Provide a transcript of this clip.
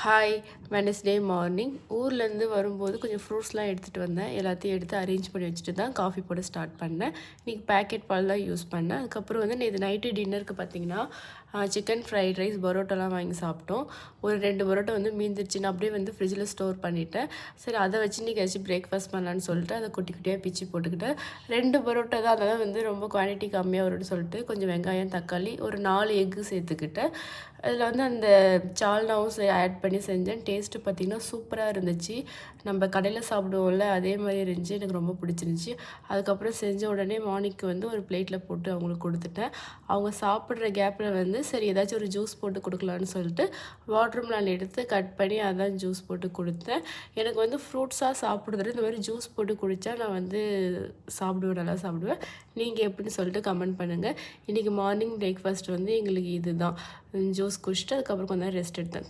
Hi Wednesday morning ஊர்லேருந்து வரும்போது கொஞ்சம் ஃப்ரூட்ஸ்லாம் எடுத்துகிட்டு வந்தேன். எல்லாத்தையும் எடுத்து அரேஞ்ச் பண்ணி வச்சுட்டு தான் காஃபி போட ஸ்டார்ட் பண்ணேன். இன்றைக்கி பேக்கெட் பால் தான் யூஸ் பண்ணேன். அதுக்கப்புறம் வந்து நேற்று நைட்டு டின்னருக்கு பார்த்திங்கன்னா சிக்கன் ஃப்ரைட் ரைஸ் பரோட்டாலாம் வாங்கி சாப்பிட்டோம். ஒரு 2 பரோட்டா வந்து மீந்துருச்சு. நான் அப்படியே வந்து ஃப்ரிட்ஜில் ஸ்டோர் பண்ணிவிட்டேன். சரி அதை வச்சு இன்றைக்கி வச்சு பிரேக்ஃபாஸ்ட் பண்ணலான்னு சொல்லிட்டு அதை குட்டி குட்டியாக பிச்சு போட்டுக்கிட்டேன். 2 பரோட்டா தான், அதனால் வந்து ரொம்ப குவான்டிட்டி கம்மியாக வரும்னு சொல்லிட்டு கொஞ்சம் வெங்காயம் தக்காளி ஒரு 4 எக்கு சேர்த்துக்கிட்டேன். அதில் வந்து அந்த சால்னாவும் ஆட் பண்ணி செஞ்சேன். டேஸ்ட்டு பார்த்திங்கன்னா சூப்பராக இருந்துச்சு. நம்ம கடையில் சாப்பிடுவோம்ல அதே மாதிரி இருந்துச்சு. எனக்கு ரொம்ப பிடிச்சிருந்துச்சி. அதுக்கப்புறம் செஞ்ச உடனே மார்னிங்க்கு வந்து ஒரு பிளேட்டில் போட்டு அவங்களுக்கு கொடுத்துட்டேன். அவங்க சாப்பிட்ற கேப்பில் வந்து சரி ஏதாச்சும் ஒரு ஜூஸ் போட்டு கொடுக்கலான்னு சொல்லிட்டு வாட்டர்மெலன் எடுத்து கட் பண்ணி அதான் ஜூஸ் போட்டு கொடுத்தேன். எனக்கு வந்து ஃப்ரூட்ஸாக சாப்பிட்றது இந்த மாதிரி ஜூஸ் போட்டு குடித்தா நான் வந்து சாப்பிடுவேன், நல்லா சாப்பிடுவேன். நீங்கள் எப்படின்னு சொல்லிட்டு கமெண்ட் பண்ணுங்கள். இன்றைக்கி மார்னிங் பிரேக்ஃபாஸ்ட் வந்து எங்களுக்கு இது தான். ஜூஸ் குடிச்சிட்டு அதுக்கப்புறம் கொஞ்சம் நேரம் ரெஸ்ட் எடுத்தேன்.